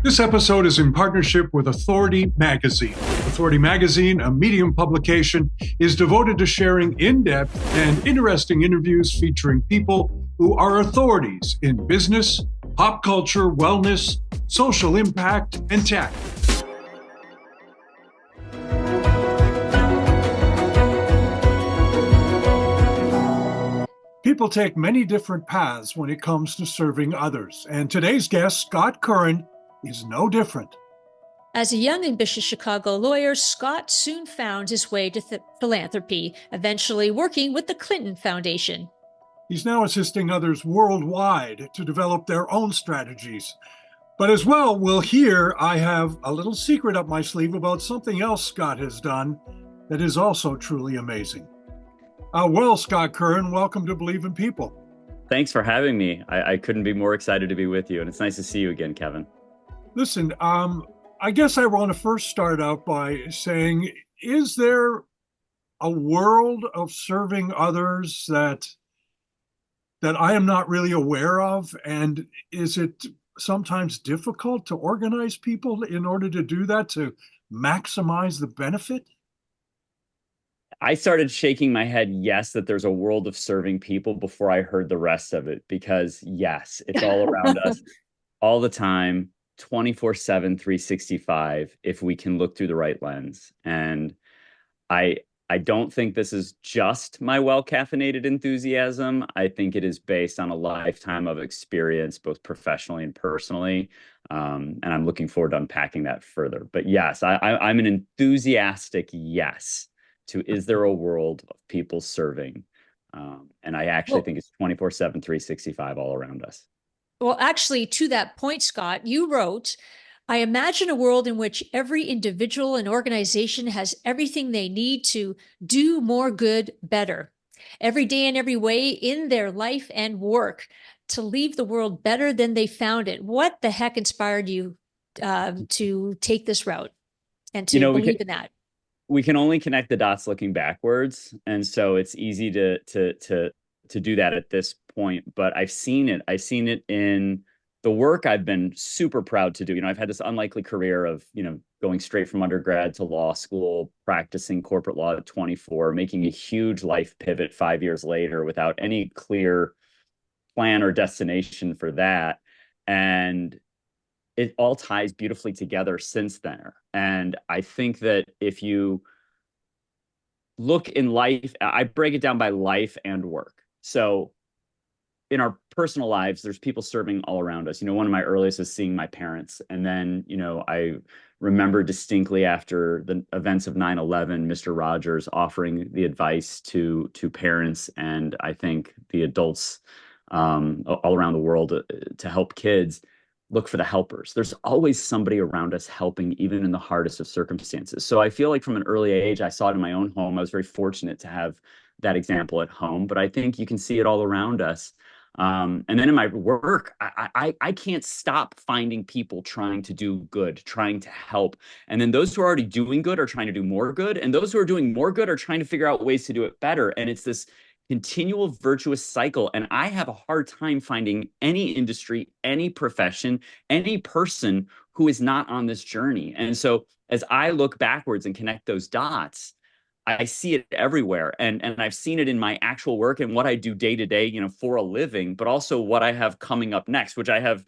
This episode is in partnership with Authority Magazine. Authority Magazine, a Medium publication, is devoted to sharing in-depth and interesting interviews featuring people who are authorities in business, pop culture, wellness, social impact, and tech. People take many different paths when it comes to serving others, and today's guest, Scott Curran, is no different. As a young ambitious Chicago lawyer, Scott soon found his way to philanthropy, eventually working with the Clinton Foundation. He's now assisting others worldwide to develop their own strategies. But as well, we'll hear I have a little secret up my sleeve about something else Scott has done that is also truly amazing. Well, Scott Curran, welcome to Believe in People. Thanks for having me. I couldn't be more excited to be with you, and it's nice to see you again, Kevin. Listen, I guess I want to first start out by saying, is there a world of serving others that I am not really aware of? And is it sometimes difficult to organize people in order to do that, to maximize the benefit? I started shaking my head, yes, that there's a world of serving people before I heard the rest of it, because yes, it's all around us all the time. 24/7, 365, if we can look through the right lens. And I don't think this is just my well-caffeinated enthusiasm. I think it is based on a lifetime of experience, both professionally and personally. And I'm looking forward to unpacking that further. But yes, I'm an enthusiastic yes to, is there a world of people serving? And I actually think it's 24/7, 365 all around us. Well, actually, to that point, Scott, you wrote, I imagine a world in which every individual and organization has everything they need to do more good better, every day in every way in their life and work, to leave the world better than they found it. What the heck inspired you to take this route and to believe in that? We can only connect the dots looking backwards. And so it's easy to do that at this point, but I've seen it in the work I've been super proud to do. I've had this unlikely career of, going straight from undergrad to law school, practicing corporate law at 24, making a huge life pivot 5 years later without any clear plan or destination for that. And it all ties beautifully together since then. And I think that if you look in life, I break it down by life and work. So in our personal lives, there's people serving all around us. One of my earliest is seeing my parents. And then, I remember distinctly after the events of 9/11, Mr. Rogers offering the advice to parents, and I think the adults all around the world to help kids look for the helpers. There's always somebody around us helping, even in the hardest of circumstances. So I feel like from an early age, I saw it in my own home. I was very fortunate to have that example at home, but I think you can see it all around us. And then in my work, I can't stop finding people trying to do good, trying to help. And then those who are already doing good are trying to do more good. And those who are doing more good are trying to figure out ways to do it better. And it's this continual virtuous cycle. And I have a hard time finding any industry, any profession, any person who is not on this journey. And so as I look backwards and connect those dots, I see it everywhere. And I've seen it in my actual work and what I do day to day, for a living, but also what I have coming up next, which I have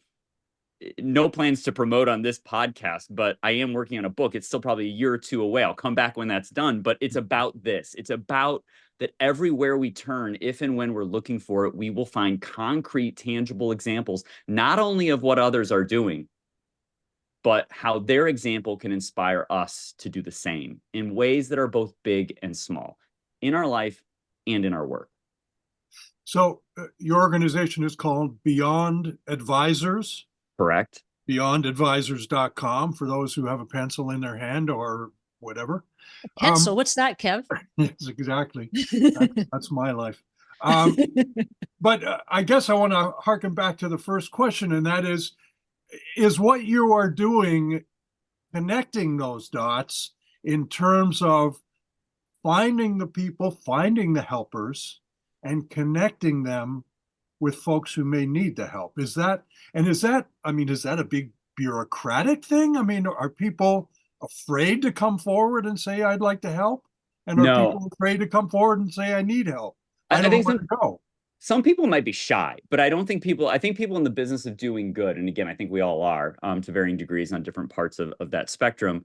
no plans to promote on this podcast, but I am working on a book. It's still probably a year or two away. I'll come back when that's done, but it's about this. It's about that everywhere we turn, if and when we're looking for it, we will find concrete, tangible examples, not only of what others are doing, but how their example can inspire us to do the same in ways that are both big and small in our life and in our work. So your organization is called Beyond Advisors? Correct. BeyondAdvisors.com for those who have a pencil in their hand or whatever. A pencil? What's that, Kev? Yes, exactly. That's my life. But I guess I want to harken back to the first question, and that is what you are doing connecting those dots in terms of finding the people, finding the helpers, and connecting them with folks who may need the help? Is that a big bureaucratic thing? I mean, are people afraid to come forward and say, I'd like to help? And are No, people afraid to come forward and say, I need help? I I don't know think where to go. some people might be shy, but I don't think people, I think people in the business of doing good, and again, I think we all are, to varying degrees on different parts of that spectrum,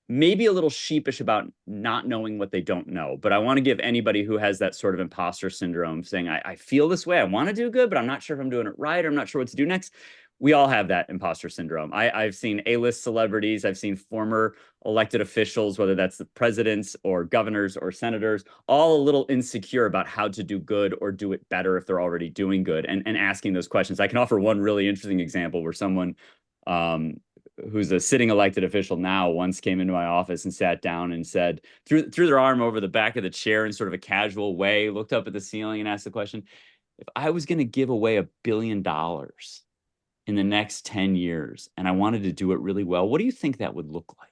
maybe a little sheepish about not knowing what they don't know. But I want to give anybody who has that sort of imposter syndrome saying, I feel this way, I want to do good, but I'm not sure if I'm doing it right, or I'm not sure what to do next. We all have that imposter syndrome. I've seen A-list celebrities, I've seen former elected officials, whether that's the presidents or governors or senators, all a little insecure about how to do good or do it better if they're already doing good, and asking those questions. I can offer one really interesting example where someone um, who's a sitting elected official now once came into my office and sat down and said, threw their arm over the back of the chair in sort of a casual way, looked up at the ceiling and asked the question, if I was going to give away $1 billion in the next 10 years and I wanted to do it really well, what do you think that would look like?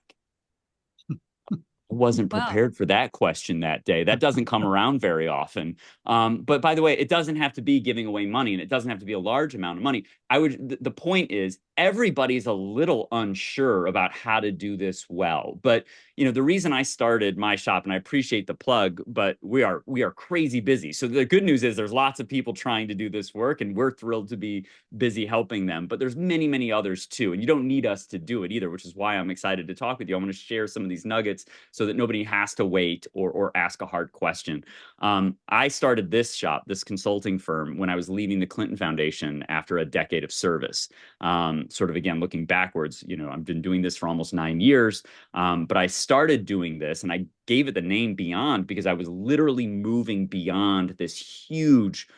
Wasn't Wow. prepared for that question that day. That doesn't come around very often. But by the way, it doesn't have to be giving away money, and it doesn't have to be a large amount of money. The point is, everybody's a little unsure about how to do this well. But the reason I started my shop, and I appreciate the plug, but we are crazy busy. So the good news is there's lots of people trying to do this work, and we're thrilled to be busy helping them. But there's many, many others too, and you don't need us to do it either, which is why I'm excited to talk with you. I want to share some of these nuggets so that nobody has to wait or ask a hard question. I started this shop, this consulting firm, when I was leaving the Clinton Foundation after a decade of service. Sort of, again, looking backwards, I've been doing this for almost 9 years, but I started doing this and I gave it the name Beyond because I was literally moving beyond this huge,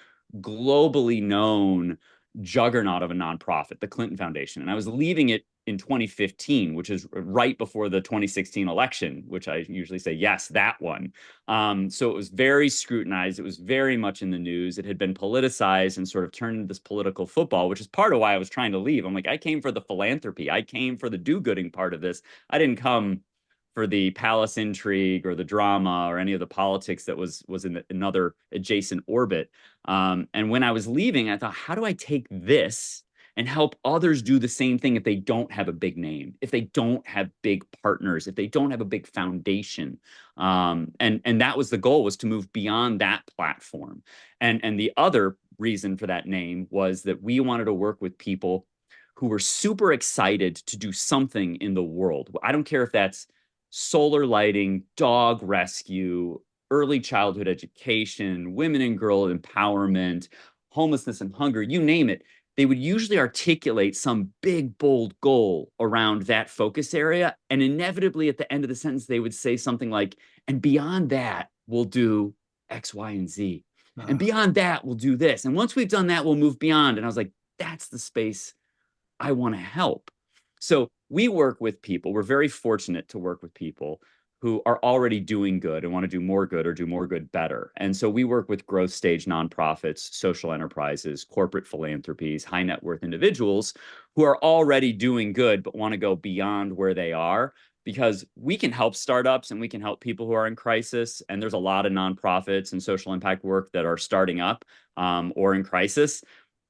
globally known juggernaut of a nonprofit, the Clinton Foundation. And I was leaving it in 2015, which is right before the 2016 election, which I usually say, yes, that one. So it was very scrutinized. It was very much in the news. It had been politicized and sort of turned into this political football, which is part of why I was trying to leave. I'm like, I came for the philanthropy. I came for the do-gooding part of this. I didn't come for the palace intrigue or the drama or any of the politics that was in another adjacent orbit. And when I was leaving, I thought, how do I take this and help others do the same thing if they don't have a big name, if they don't have big partners, if they don't have a big foundation? And that was the goal, was to move beyond that platform. And the other reason for that name was that we wanted to work with people who were super excited to do something in the world. I don't care if that's solar lighting, dog rescue, early childhood education, women and girl empowerment, homelessness and hunger, you name it. They would usually articulate some big, bold goal around that focus area. And inevitably, at the end of the sentence, they would say something like, and beyond that, we'll do X, Y, and Z. And beyond that, we'll do this. And once we've done that, we'll move beyond. And I was like, that's the space I want to help. So we work with people. We're very fortunate to work with people who are already doing good and want to do more good or do more good better. And so we work with growth stage nonprofits, social enterprises, corporate philanthropies, high net worth individuals who are already doing good but want to go beyond where they are, because we can help startups and we can help people who are in crisis. And there's a lot of nonprofits and social impact work that are starting up or in crisis.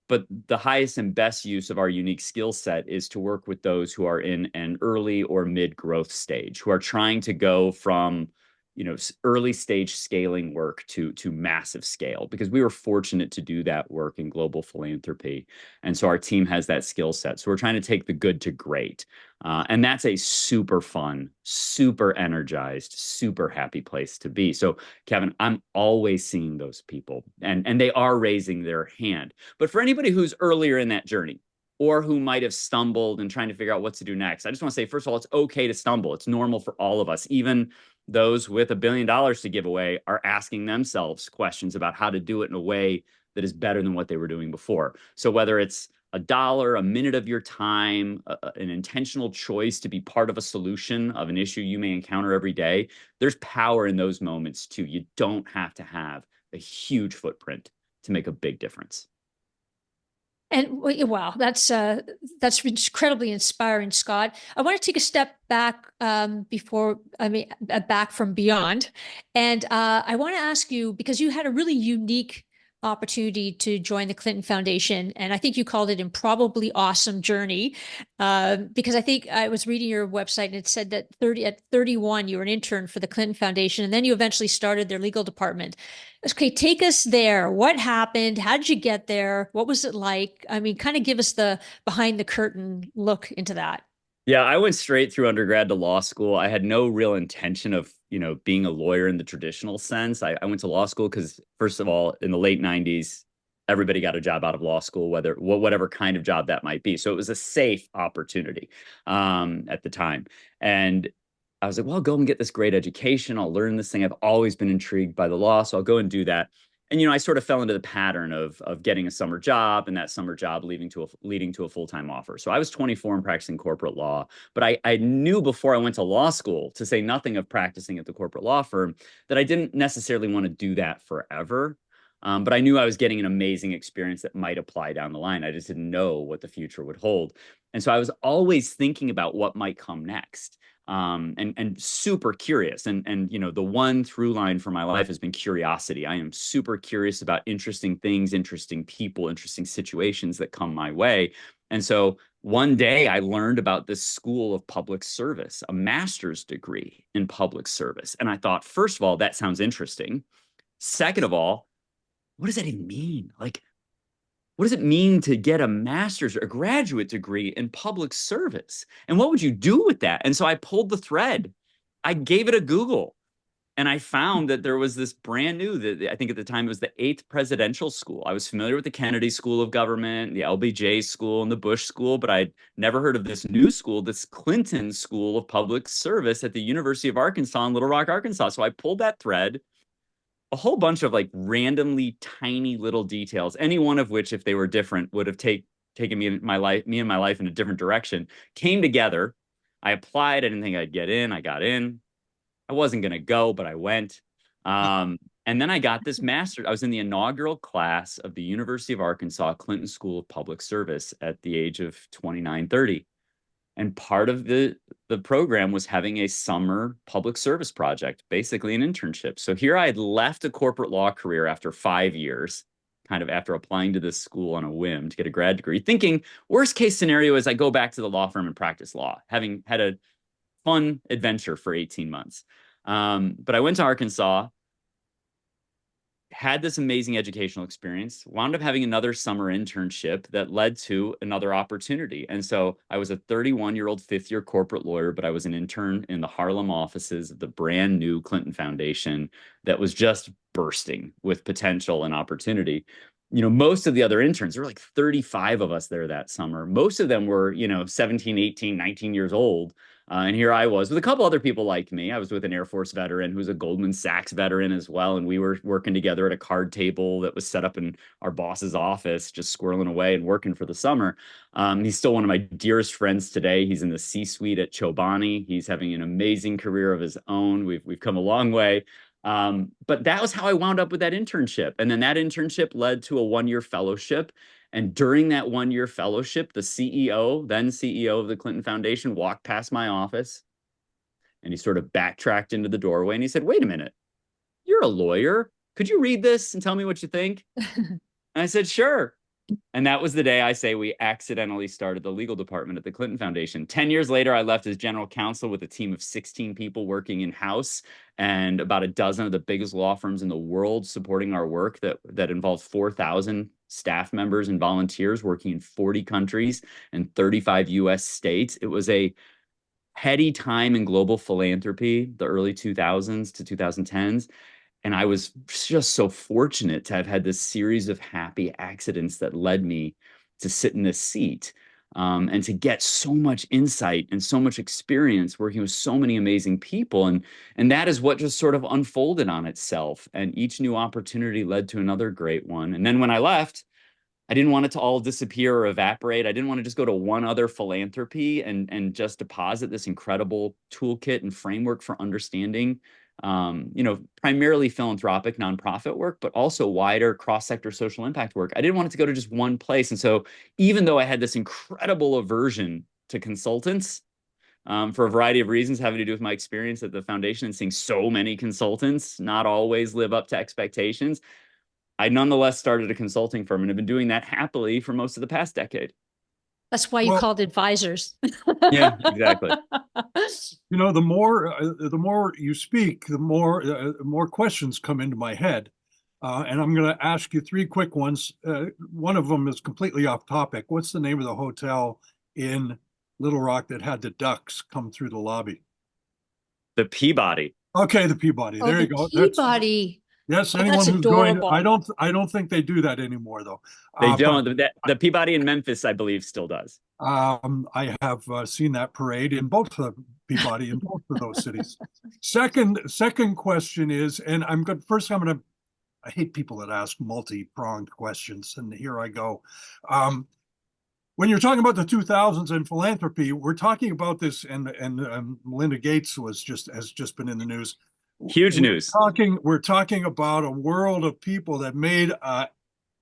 But the highest and best use of our unique skill set is to work with those who are in an early or mid growth stage, who are trying to go from early stage scaling work to massive scale, because we were fortunate to do that work in global philanthropy. And so our team has that skill set. So we're trying to take the good to great. And that's a super fun, super energized, super happy place to be. So Kevin, I'm always seeing those people, and they are raising their hand. But for anybody who's earlier in that journey, or who might have stumbled and trying to figure out what to do next, I just want to say, first of all, it's okay to stumble. It's normal for all of us. Even those with $1 billion to give away are asking themselves questions about how to do it in a way that is better than what they were doing before. So whether it's $1, a minute of your time, an intentional choice to be part of a solution of an issue you may encounter every day, there's power in those moments too. You don't have to have a huge footprint to make a big difference. And wow, that's incredibly inspiring, Scott. I want to take a step back back from beyond, and I want to ask you, because you had a really unique opportunity to join the Clinton Foundation, and I think you called it improbably awesome journey, because I think I was reading your website and it said that at 31 you were an intern for the Clinton Foundation, and then you eventually started their legal department. Okay, take us there. What happened? How did you get there? What was it like? I mean, kind of give us the behind the curtain look into that. Yeah, I went straight through undergrad to law school. I had no real intention of, being a lawyer in the traditional sense. I went to law school because, first of all, in the late 90s, everybody got a job out of law school, whatever kind of job that might be. So it was a safe opportunity at the time. And I was like, well, I'll go and get this great education. I'll learn this thing. I've always been intrigued by the law, so I'll go and do that. And I sort of fell into the pattern of getting a summer job, and that summer job leading to a full-time offer. So I was 24 and practicing corporate law, but I knew before I went to law school, to say nothing of practicing at the corporate law firm, that I didn't necessarily want to do that forever. But I knew I was getting an amazing experience that might apply down the line. I just didn't know what the future would hold. And so I was always thinking about what might come next. And super curious. And the one through line for my life has been curiosity. I am super curious about interesting things, interesting people, interesting situations that come my way. And so one day I learned about this school of public service, a master's degree in public service. And I thought, first of all, that sounds interesting. Second of all, what does that even mean? Like, what does it mean to get a master's or a graduate degree in public service? And what would you do with that? And so I pulled the thread. I gave it a Google, and I found that there was this brand new, that I think at the time it was the 8th presidential school. I was familiar with the Kennedy School of Government, the LBJ School, and the Bush School, but I'd never heard of this new school, this Clinton School of Public Service at the University of Arkansas in Little Rock, Arkansas. So I pulled that thread, a whole bunch of like randomly tiny little details, any one of which, if they were different, would have taken me and my life in a different direction, came together. I applied. I didn't think I'd get in. I got in. I wasn't going to go, but I went. And then I got this master. I was in the inaugural class of the University of Arkansas Clinton School of Public Service at the age of 29, 30. And part of the program was having a summer public service project, basically an internship. So here I had left a corporate law career after 5 years, kind of after applying to this school on a whim to get a grad degree, thinking worst case scenario is I go back to the law firm and practice law, having had a fun adventure for 18 months. But I went to Arkansas, had this amazing educational experience, wound up having another summer internship that led to another opportunity. And so I was a 31-year-old fifth-year corporate lawyer, but I was an intern in the Harlem offices of the brand new Clinton Foundation that was just bursting with potential and opportunity. Most of the other interns, there were like 35 of us there that summer. Most of them were, 17, 18, 19 years old. And here I was with a couple other people like me. I was with an Air Force veteran who's a Goldman Sachs veteran as well. And we were working together at a card table that was set up in our boss's office, just squirreling away and working for the summer. He's still one of my dearest friends today. He's in the C-suite at Chobani. He's having an amazing career of his own. We've come a long way. But that was how I wound up with that internship. And then that internship led to a 1-year fellowship. And during that 1-year fellowship, the then CEO of the Clinton Foundation, walked past my office, and he sort of backtracked into the doorway and he said, "Wait a minute, you're a lawyer. Could you read this and tell me what you think?" And I said, "Sure." And that was the day I say we accidentally started the legal department at the Clinton Foundation. 10 years later, I left as general counsel with a team of 16 people working in-house and about a dozen of the biggest law firms in the world supporting our work that involved 4,000 staff members and volunteers working in 40 countries and 35 US states. It was a heady time in global philanthropy, the early 2000s to 2010s. And I was just so fortunate to have had this series of happy accidents that led me to sit in this seat, and to get so much insight and so much experience working with so many amazing people. And that is what just sort of unfolded on itself. And each new opportunity led to another great one. And then when I left, I didn't want it to all disappear or evaporate. I didn't want to just go to one other philanthropy and just deposit this incredible toolkit and framework for understanding primarily philanthropic nonprofit work, but also wider cross-sector social impact work. I didn't want it to go to just one place. And so even though I had this incredible aversion to consultants, for a variety of reasons having to do with my experience at the foundation and seeing so many consultants not always live up to expectations, I nonetheless started a consulting firm and have been doing that happily for most of the past decade. That's why you Well, called advisors. Yeah, exactly. you know, the more you speak, the more questions come into my head. And I'm going to ask you three quick ones. One of them is completely off topic. What's the name of the hotel in Little Rock that had the ducks come through the lobby? The Peabody. Okay, the Peabody. Oh, There the you go. That's Peabody. yes. Oh, that's Anyone who's going, adorable. I don't think they do that anymore, though. They But don't. The Peabody in Memphis, I believe, still does. I have seen that parade in both of Peabody in both of those cities. Second question is, and I'm good. First, I'm going to. I hate people that ask multi-pronged questions, and here I go. Um, when you're talking about the 2000s and philanthropy, we're talking about this, and Melinda Gates has just been in the news. Huge news. We're talking about a world of people that made a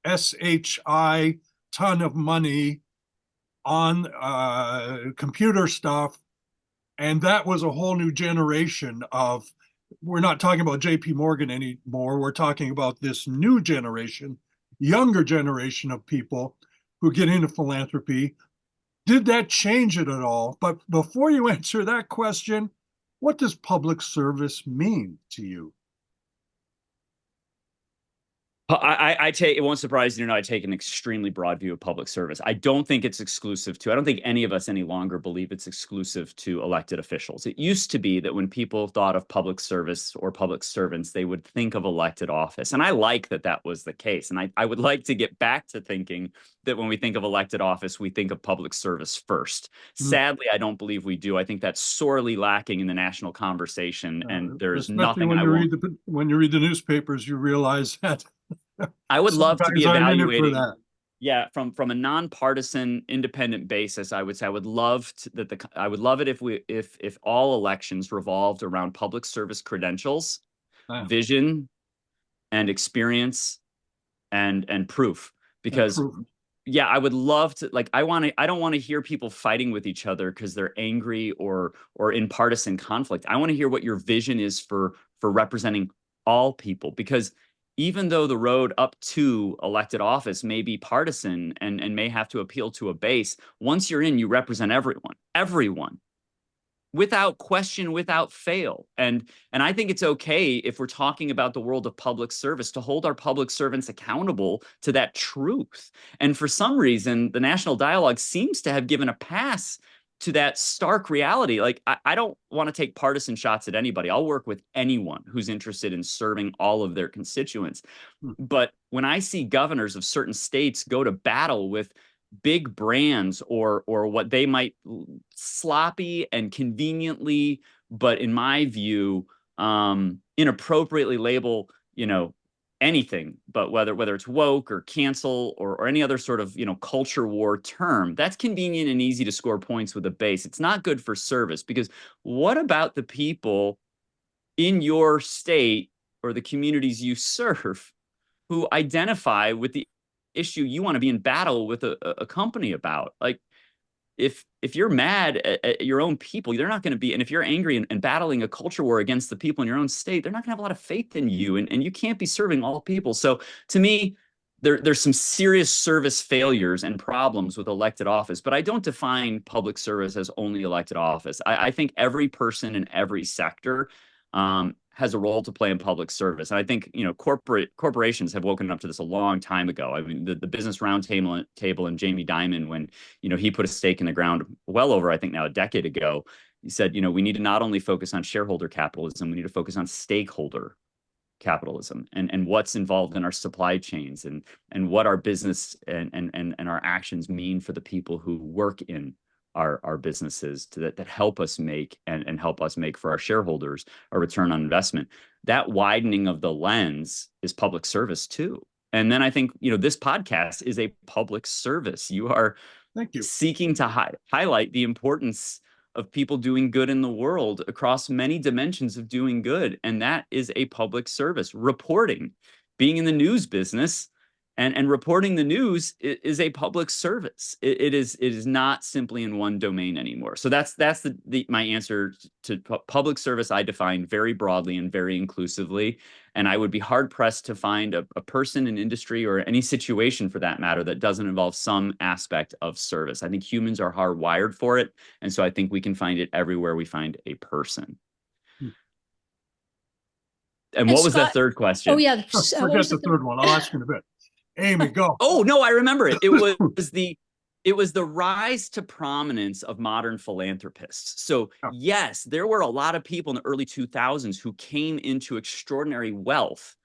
SHI ton of money on computer stuff, and that was a whole new generation of. We're not talking about JP Morgan anymore. We're talking about this new generation, younger generation of people who get into philanthropy. Did that change it at all? But before you answer that question, what does public service mean to you? I take, it won't surprise you to know I take an extremely broad view of public service. I don't think it's exclusive to, I don't think any of us any longer believe it's exclusive to elected officials. It used to be that when people thought of public service or public servants, they would think of elected office. And I like that that was the case. And I would like to get back to thinking that when we think of elected office, we think of public service first. Sadly, I don't believe we do. I think that's sorely lacking in the national conversation. And there's Especially nothing when I you won't. when you read the newspapers, you realize that I would love to be sometimes I'm in it for evaluating. that. Yeah, from a nonpartisan, independent basis, I would say I would love to, I would love it if if all elections revolved around public service credentials, Yeah, vision, and experience, and proof. and Because proof. yeah, I would love to, like, I don't want to hear people fighting with each other because they're angry or in partisan conflict. I want to hear what your vision is for representing all people, because even though the road up to elected office may be partisan and may have to appeal to a base, once you're in, you represent everyone without question, without fail. And I think it's okay, if we're talking about the world of public service, to hold our public servants accountable to that truth. And for some reason, the national dialogue seems to have given a pass to that stark reality. Like, I don't want to take partisan shots at anybody. I'll work with anyone who's interested in serving all of their constituents. Hmm. But when I see governors of certain states go to battle with big brands or what they might sloppy and conveniently, but in my view, inappropriately label, anything, but whether it's woke or cancel or any other sort of, culture war term, that's convenient and easy to score points with a base. It's not good for service, because what about the people in your state or the communities you serve who identify with the issue you want to be in battle with a company about? Like, if you're mad at your own people, they're not going to be, and if you're angry and battling a culture war against the people in your own state, they're not going to have a lot of faith in you, and you can't be serving all people. So to me, there's some serious service failures and problems with elected office, but I don't define public service as only elected office. I think every person in every sector has a role to play in public service. And I think, corporations have woken up to this a long time ago. I mean, the Business Roundtable and Jamie Dimon, when, he put a stake in the ground well over, I think now, a decade ago, he said, we need to not only focus on shareholder capitalism, we need to focus on stakeholder capitalism and what's involved in our supply chains and what our business and our actions mean for the people who work in our businesses, that help us make and help us make for our shareholders a return on investment. That widening of the lens is public service too. And then I think, this podcast is a public service. You are Thank you. seeking to highlight the importance of people doing good in the world across many dimensions of doing good. And that is a public service. Reporting, being in the news business, And reporting the news is a public service. It is not simply in one domain anymore. So that's my answer to public service. I define very broadly and very inclusively. And I would be hard pressed to find a person in industry or any situation for that matter that doesn't involve some aspect of service. I think humans are hardwired for it. And so I think we can find it everywhere we find a person. And what was that Scott, third question? oh yeah, what Forget was the third one. I'll ask in a bit. Amy, go. Oh no, I remember it. It was the rise to prominence of modern philanthropists. So Oh. yes, there were a lot of people in the early 2000s who came into extraordinary wealth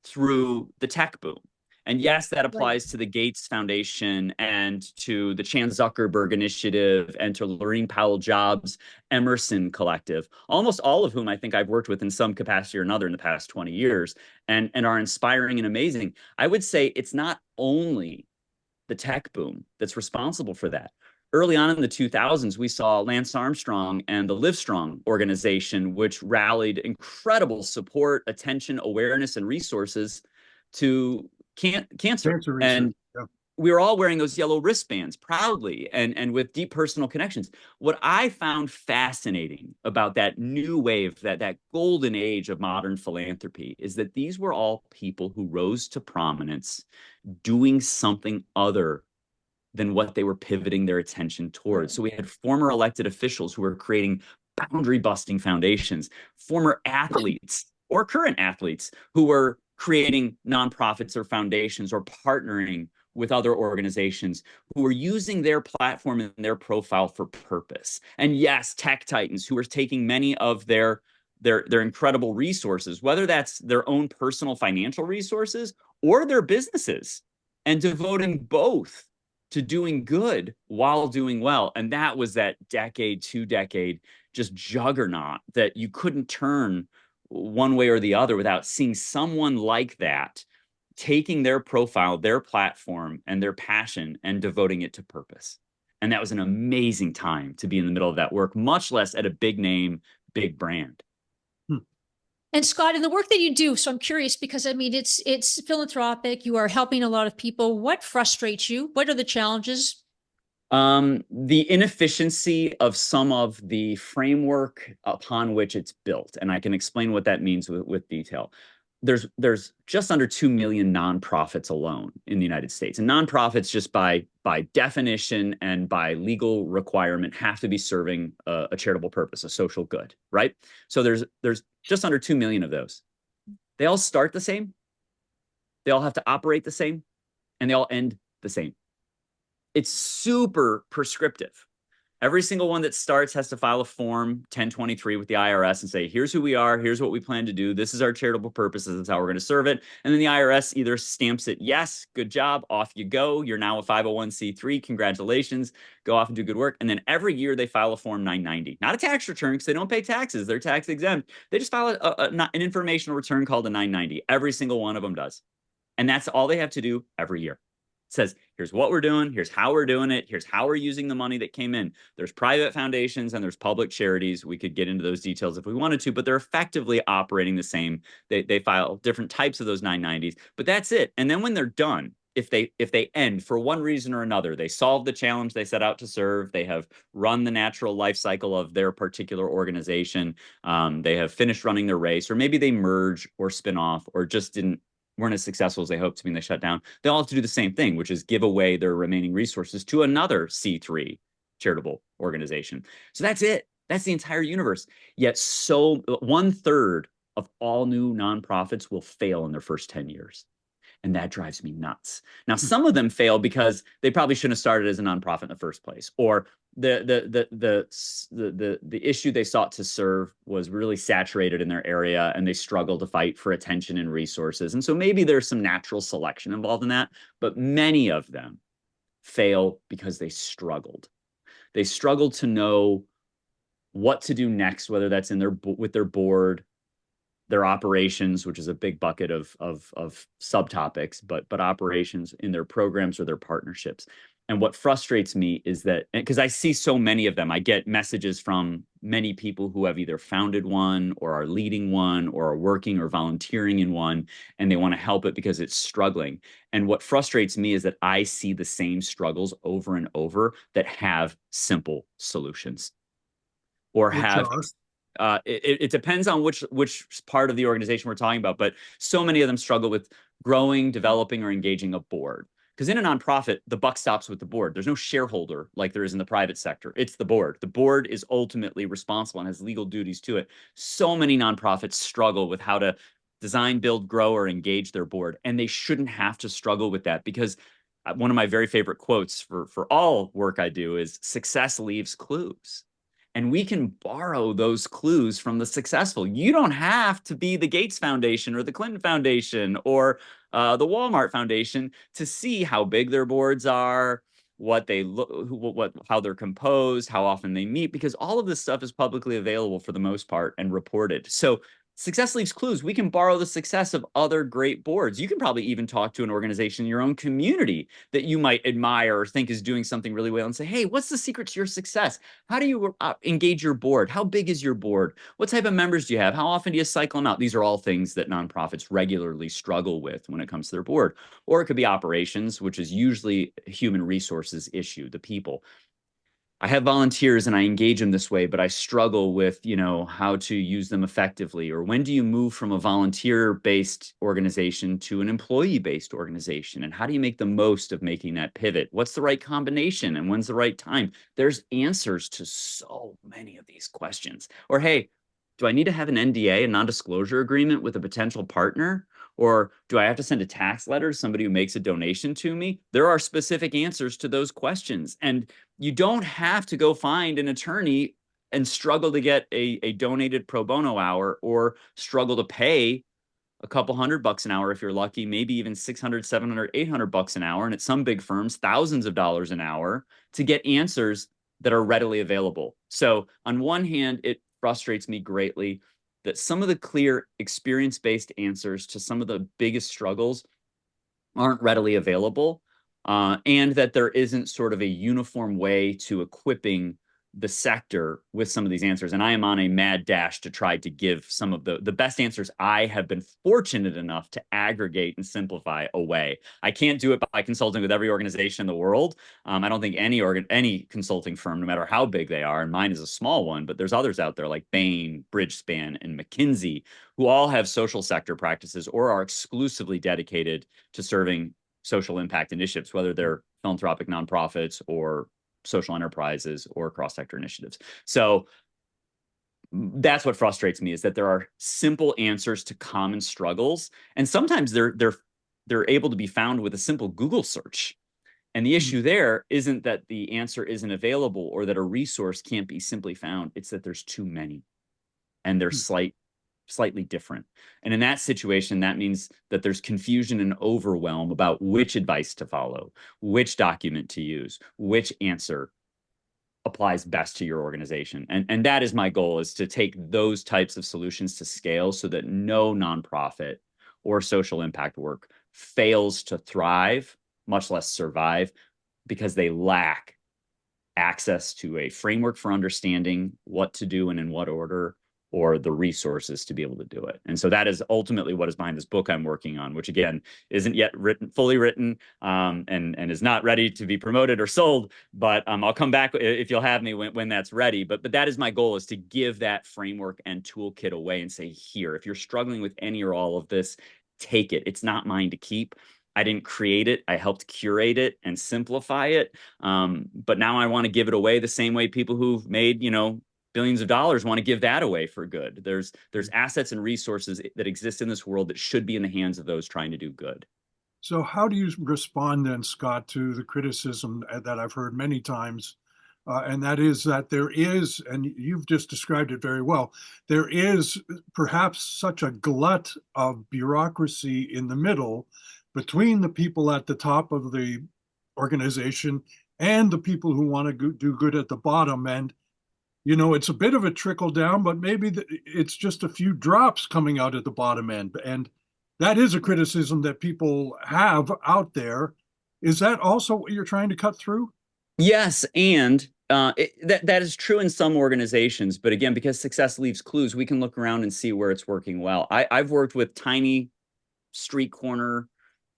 through the tech boom. And yes, that applies to the Gates Foundation and to the Chan Zuckerberg Initiative and to Laurene Powell Jobs Emerson Collective, almost all of whom I think I've worked with in some capacity or another in the past 20 years and are inspiring and amazing. I would say it's not only the tech boom that's responsible for that. Early on in the 2000s, we saw Lance Armstrong and the Livestrong organization, which rallied incredible support, attention, awareness, and resources to cancer. And we were all wearing those yellow wristbands proudly and with deep personal connections. What I found fascinating about that new wave, that golden age of modern philanthropy, is that these were all people who rose to prominence doing something other than what they were pivoting their attention towards. So we had former elected officials who were creating boundary busting foundations, former athletes or current athletes who were creating nonprofits or foundations or partnering with other organizations who are using their platform and their profile for purpose. And yes, tech titans who are taking many of their incredible resources, whether that's their own personal financial resources or their businesses, and devoting both to doing good while doing well. And that was that decade, 2 decade, just juggernaut that you couldn't turn one way or the other without seeing someone like that taking their profile, their platform, and their passion and devoting it to purpose. And that was an amazing time to be in the middle of that work, much less at a big name, big brand. And Scott, in the work that you do, so I'm curious because I mean, it's philanthropic. You are helping a lot of people. What frustrates you? What are the challenges? The inefficiency of some of the framework upon which it's built, and I can explain what that means with detail. There's just under 2 million nonprofits alone in the United States, and nonprofits, just by definition and by legal requirement, have to be serving a charitable purpose, a social good, right? So there's just under 2 million of those. They all start the same, they all have to operate the same, and they all end the same. It's super prescriptive. Every single one that starts has to file a form 1023 with the IRS and say, here's who we are, here's what we plan to do, this is our charitable purposes, this is how we're going to serve it. And then the IRS either stamps it, yes, good job, off you go, you're now a 501c3, congratulations, go off and do good work. And then every year they file a form 990, not a tax return because they don't pay taxes, they're tax exempt. They just file an informational return called a 990. Every single one of them does. And that's all they have to do every year. Says, here's what we're doing, here's how we're doing it, here's how we're using the money that came in. There's private foundations and there's public charities. We could get into those details if we wanted to, but they're effectively operating the same. They file different types of those 990s, but that's it. And then when they're done, if they end for one reason or another, they solve the challenge they set out to serve, they have run the natural life cycle of their particular organization, they have finished running their race, or maybe they merge or spin off or just weren't as successful as they hoped to be and they shut down, they all have to do the same thing, which is give away their remaining resources to another C3 charitable organization. So that's it. That's the entire universe. Yet so 1/3 of all new nonprofits will fail in their first 10 years. And that drives me nuts. Now, some of them fail because they probably shouldn't have started as a nonprofit in the first place, or the issue they sought to serve was really saturated in their area and they struggle to fight for attention and resources. And so maybe there's some natural selection involved in that, but many of them fail because they struggled. They struggled to know what to do next, whether that's with their board, their operations, which is a big bucket of subtopics, but operations in their programs or their partnerships. And what frustrates me is that, because I see so many of them, I get messages from many people who have either founded one or are leading one or are working or volunteering in one, and they want to help it because it's struggling. And what frustrates me is that I see the same struggles over and over that have simple solutions or which have are, it depends on which part of the organization we're talking about, but so many of them struggle with growing, developing, or engaging a board. Because in a nonprofit, the buck stops with the board. There's no shareholder like there is in the private sector. It's the board. The board is ultimately responsible and has legal duties to it. So many nonprofits struggle with how to design, build, grow, or engage their board, and they shouldn't have to struggle with that, because one of my very favorite quotes for all work I do is "Success leaves clues." And we can borrow those clues from the successful. You don't have to be the Gates Foundation or the Clinton Foundation or the Walmart Foundation to see how big their boards are, what they look, how they're composed, how often they meet, because all of this stuff is publicly available for the most part and reported. So success leaves clues. We can borrow the success of other great boards. You can probably even talk to an organization in your own community that you might admire or think is doing something really well and say, hey, what's the secret to your success? How do you engage your board? How big is your board? What type of members do you have? How often do you cycle them out? These are all things that nonprofits regularly struggle with when it comes to their board. Or it could be operations, which is usually a human resources issue, the people. I have volunteers and I engage them this way, but I struggle with, how to use them effectively. Or when do you move from a volunteer-based organization to an employee-based organization? And how do you make the most of making that pivot? What's the right combination and when's the right time? There's answers to so many of these questions. Or, hey, do I need to have an NDA, a non-disclosure agreement with a potential partner? Or do I have to send a tax letter to somebody who makes a donation to me? There are specific answers to those questions. And you don't have to go find an attorney and struggle to get a donated pro bono hour, or struggle to pay a couple $100 an hour if you're lucky, maybe even 600, 700, 800 bucks an hour. And at some big firms, thousands of dollars an hour to get answers that are readily available. So on one hand, it frustrates me greatly that some of the clear experience-based answers to some of the biggest struggles aren't readily available, and that there isn't sort of a uniform way to equipping the sector with some of these answers. And I am on a mad dash to try to give some of the best answers I have been fortunate enough to aggregate and simplify away. I can't do it by consulting with every organization in the world. I don't think any consulting firm, no matter how big they are, and mine is a small one, but there's others out there like Bain, Bridgespan, and McKinsey, who all have social sector practices or are exclusively dedicated to serving social impact initiatives, whether they're philanthropic nonprofits or social enterprises or cross-sector initiatives. So that's what frustrates me, is that there are simple answers to common struggles, and sometimes they're able to be found with a simple Google search. And the issue there isn't that the answer isn't available or that a resource can't be simply found. It's that there's too many, and they're slightly different. And in that situation, that means that there's confusion and overwhelm about which advice to follow, which document to use, which answer applies best to your organization. And that is my goal, is to take those types of solutions to scale so that no nonprofit or social impact work fails to thrive, much less survive, because they lack access to a framework for understanding what to do and in what order, or the resources to be able to do it. And so that is ultimately what is behind this book I'm working on, which again isn't yet fully written, and is not ready to be promoted or sold. But I'll come back if you'll have me when that's ready. But that is my goal, is to give that framework and toolkit away and say, here, if you're struggling with any or all of this, take it. It's not mine to keep. I didn't create it. I helped curate it and simplify it. But now I want to give it away the same way people who've made, billions of dollars want to give that away for good. There's assets and resources that exist in this world that should be in the hands of those trying to do good. So how do you respond then, Scott, to the criticism that I've heard many times, and that is that there is, and you've just described it very well, there is perhaps such a glut of bureaucracy in the middle between the people at the top of the organization and the people who want to do good at the bottom. And it's a bit of a trickle down, but maybe it's just a few drops coming out at the bottom end. And that is a criticism that people have out there. Is that also what you're trying to cut through? Yes, and that is true in some organizations, but again, because success leaves clues, we can look around and see where it's working well. I've worked with tiny street corner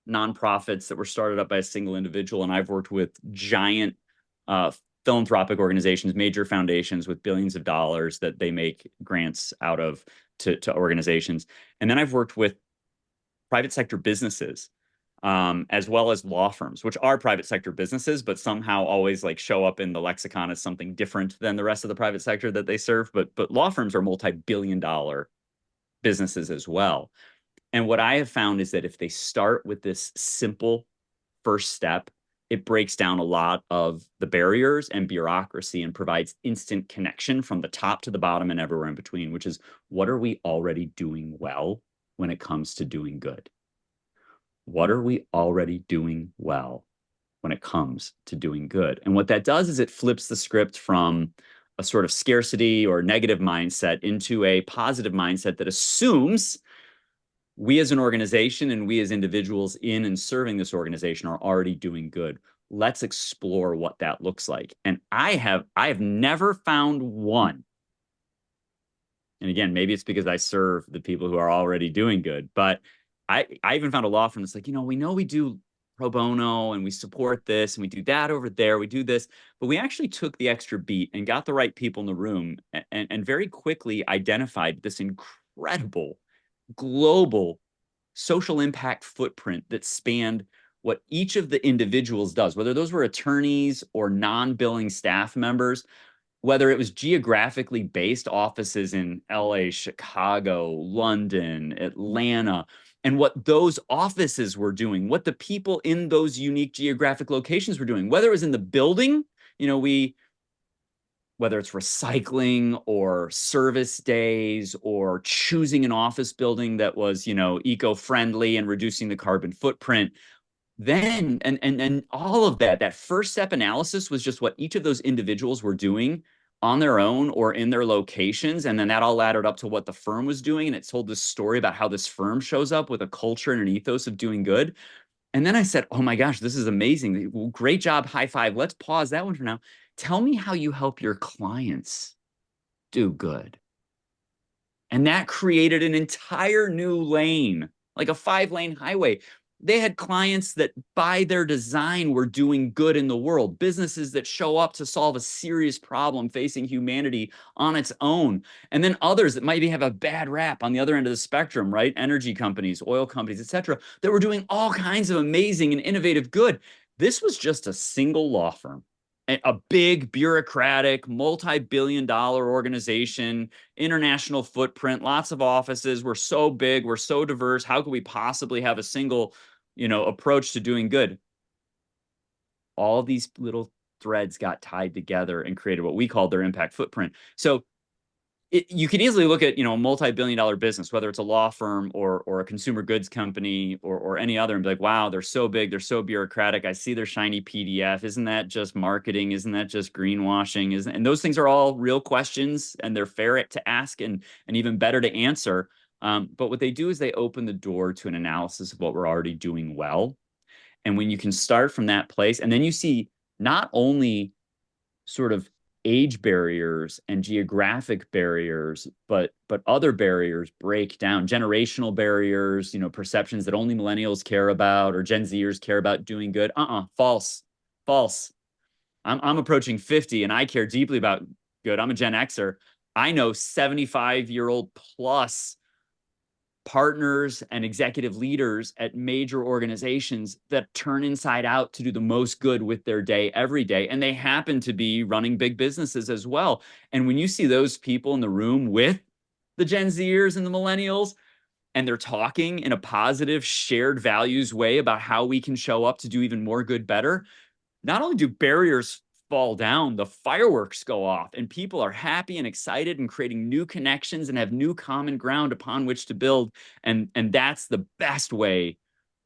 nonprofits that were started up by a single individual, and I've worked with giant uh, philanthropic organizations, major foundations with billions of dollars that they make grants out of to organizations. And then I've worked with private sector businesses, as well as law firms, which are private sector businesses, but somehow always like show up in the lexicon as something different than the rest of the private sector that they serve. But law firms are multi-billion-dollar businesses as well. And what I have found is that if they start with this simple first step, it breaks down a lot of the barriers and bureaucracy and provides instant connection from the top to the bottom and everywhere in between, which is, what are we already doing well when it comes to doing good? What are we already doing well when it comes to doing good? And what that does is it flips the script from a sort of scarcity or negative mindset into a positive mindset that assumes we as an organization and we as individuals in and serving this organization are already doing good. Let's explore what that looks like. And I have never found one. And again, maybe it's because I serve the people who are already doing good, but I even found a law firm that's like, we know we do pro bono and we support this and we do that over there, we do this, but we actually took the extra beat and got the right people in the room and very quickly identified this incredible global social impact footprint that spanned what each of the individuals does, whether those were attorneys or non-billing staff members, whether it was geographically based offices in LA, Chicago, London, Atlanta, and what those offices were doing, what the people in those unique geographic locations were doing, whether it was in the building, whether it's recycling or service days or choosing an office building that was, eco-friendly and reducing the carbon footprint. Then, and all of that first step analysis was just what each of those individuals were doing on their own or in their locations. And then that all laddered up to what the firm was doing. And it told this story about how this firm shows up with a culture and an ethos of doing good. And then I said, oh my gosh, this is amazing. Well, great job. High five. Let's pause that one for now. Tell me how you help your clients do good. And that created an entire new lane, like a 5-lane highway. They had clients that by their design were doing good in the world, businesses that show up to solve a serious problem facing humanity on its own. And then others that maybe have a bad rap on the other end of the spectrum, right? Energy companies, oil companies, etc., that were doing all kinds of amazing and innovative good. This was just a single law firm, a big bureaucratic, multi-billion-dollar organization, international footprint, lots of offices. We're so big, we're so diverse. How could we possibly have a single, approach to doing good? All these little threads got tied together and created what we called their impact footprint. So you can easily look at, a multi-billion-dollar business, whether it's a law firm or a consumer goods company or any other, and be like, wow, they're so big, they're so bureaucratic. I see their shiny PDF. Isn't that just marketing? Isn't that just greenwashing? And those things are all real questions, and they're fair to ask and even better to answer. But what they do is they open the door to an analysis of what we're already doing well. And when you can start from that place, and then you see not only sort of age barriers and geographic barriers, but other barriers break down, generational barriers, perceptions that only millennials care about or Gen Zers care about doing good. False. I'm approaching 50 and I care deeply about good. I'm a Gen Xer. I know 75-year-old plus partners and executive leaders at major organizations that turn inside out to do the most good with their day every day. And they happen to be running big businesses as well. And when you see those people in the room with the Gen Zers and the millennials, and they're talking in a positive, shared values way about how we can show up to do even more good better, not only do barriers fall down, the fireworks go off and people are happy and excited and creating new connections and have new common ground upon which to build. And that's the best way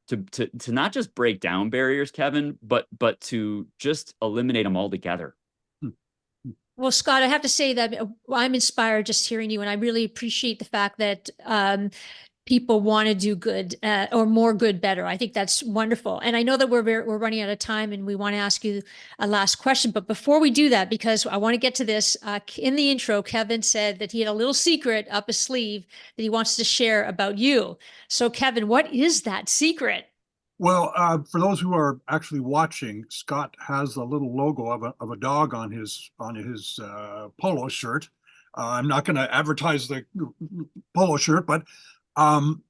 to not just break down barriers, Kevin, but to just eliminate them altogether. Well, Scott, I have to say that I'm inspired just hearing you, and I really appreciate the fact that people want to do good or more good better. I think that's wonderful. And I know that we're running out of time and we want to ask you a last question. But before we do that, because I want to get to this, in the intro, Kevin said that he had a little secret up his sleeve that he wants to share about you. So Kevin, what is that secret? Well, for those who are actually watching, Scott has a little logo of a dog on his polo shirt. I'm not going to advertise the polo shirt, but um,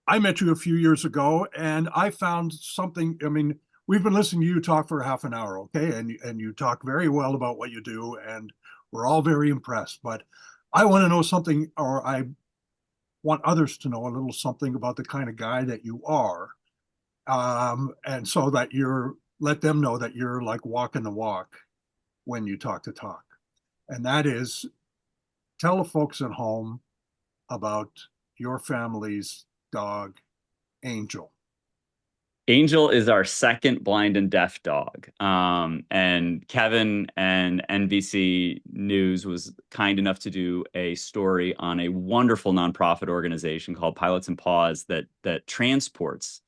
I met you a few years ago, and I found something. I mean, we've been listening to you talk for half an hour, okay, and you talk very well about what you do, and we're all very impressed. But I want to know something, or I want others to know a little something about the kind of guy that you are, and so that you're let them know that you're like walking the walk when you talk the talk, and that is tell the folks at home about your family's dog, Angel. Angel is our second blind and deaf dog. And Kevin and NBC News was kind enough to do a story on a wonderful nonprofit organization called Pilots and Paws that transports,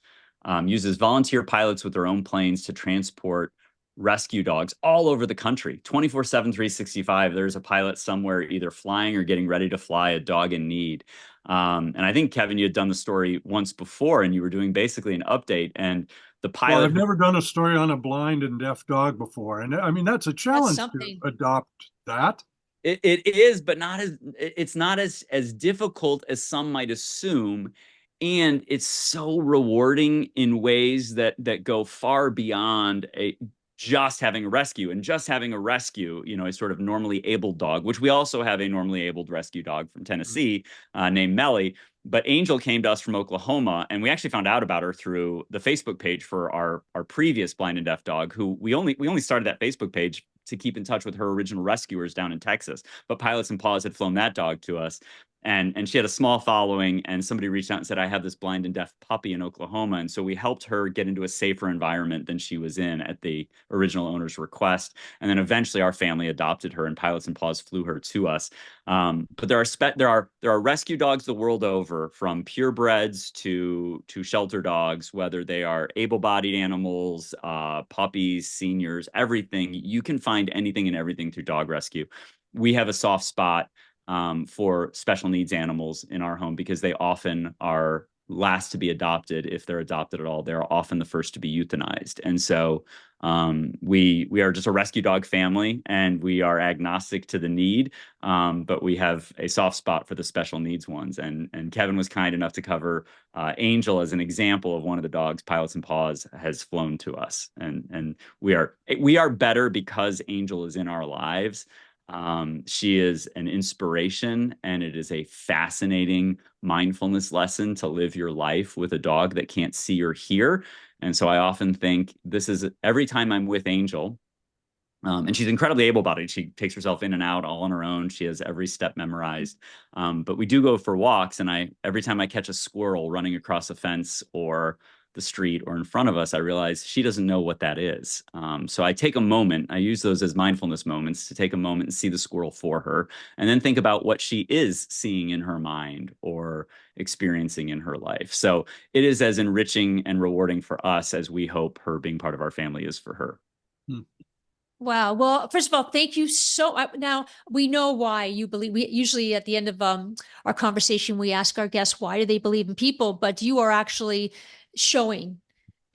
uses volunteer pilots with their own planes to transport rescue dogs all over the country, 24/7, 365. There's a pilot somewhere either flying or getting ready to fly a dog in need. And I think, Kevin, you had done the story once before and you were doing basically an update. And the Well, pilot I've never done a story on a blind and deaf dog before, and I mean that's a That's challenge to something. adopt that. it is, but not as it's not as difficult as some might assume. And it's so rewarding in ways that go far beyond a just having a rescue. And just having a rescue, a sort of normally abled dog, which we also have a normally abled rescue dog from Tennessee named Melly. But Angel came to us from Oklahoma, and we actually found out about her through the Facebook page for our previous blind and deaf dog, who we only started that Facebook page to keep in touch with her original rescuers down in Texas. But Pilots and Paws had flown that dog to us. And she had a small following, and somebody reached out and said, I have this blind and deaf puppy in Oklahoma. And so we helped her get into a safer environment than she was in at the original owner's request. And then eventually our family adopted her, and Pilots and Paws flew her to us. But there are rescue dogs the world over, from purebreds to shelter dogs, whether they are able-bodied animals, puppies, seniors, everything. You can find anything and everything through dog rescue. We have a soft spot for special needs animals in our home because they often are last to be adopted. If they're adopted at all, they're often the first to be euthanized. And so we are just a rescue dog family, and we are agnostic to the need, but we have a soft spot for the special needs ones. And Kevin was kind enough to cover Angel as an example of one of the dogs Pilots and Paws has flown to us. And we are better because Angel is in our lives. She is an inspiration, and it is a fascinating mindfulness lesson to live your life with a dog that can't see or hear. And so I often think this is every time I'm with Angel, and she's incredibly able-bodied. She takes herself in and out all on her own. She has every step memorized. But we do go for walks, and every time I catch a squirrel running across a fence or the street or in front of us, I realize she doesn't know what that is. So I take a moment. I use those as mindfulness moments to take a moment and see the squirrel for her, and then think about what she is seeing in her mind or experiencing in her life. So it is as enriching and rewarding for us as we hope her being part of our family is for her. Hmm. Wow. Well, first of all, thank you so. Now we know why you believe. We usually at the end of our conversation, we ask our guests why do they believe in people, but you are actually showing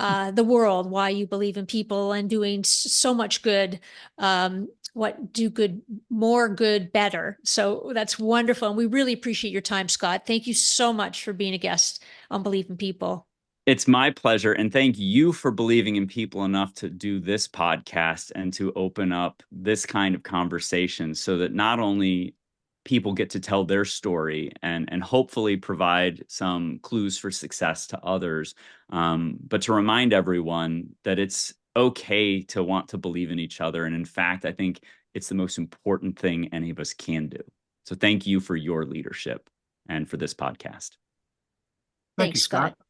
the world why you believe in people and doing so much good. What do good, more good, better. So that's wonderful, and we really appreciate your time, Scott. Thank you so much for being a guest on Believe in People. It's my pleasure. And thank you for believing in people enough to do this podcast and to open up this kind of conversation so that not only people get to tell their story and hopefully provide some clues for success to others, but to remind everyone that it's okay to want to believe in each other. And in fact, I think it's the most important thing any of us can do. So thank you for your leadership and for this podcast. Thank Thanks, you, Scott. Scott.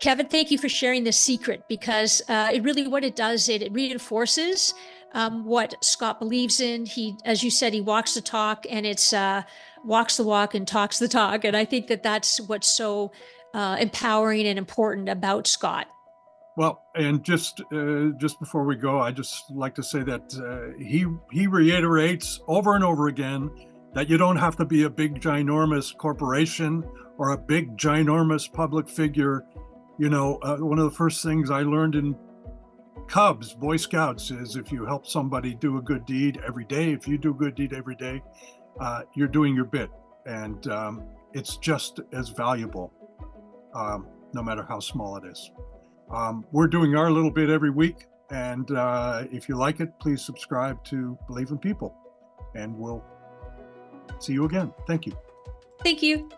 Kevin, thank you for sharing this secret, because it really, what it does, it reinforces what Scott believes in. He, as you said, he walks the talk, and it's walks the walk and talks the talk. And I think that that's what's so empowering and important about Scott. Well, and just before we go, I just like to say that he reiterates over and over again that you don't have to be a big ginormous corporation or a big ginormous public figure. You know, one of the first things I learned in Cubs, Boy Scouts, is if you help somebody do a good deed every day, if you do a good deed every day, you're doing your bit, and it's just as valuable, no matter how small it is. We're doing our little bit every week, and if you like it, please subscribe to Believe in People, and we'll see you again. Thank you. Thank you.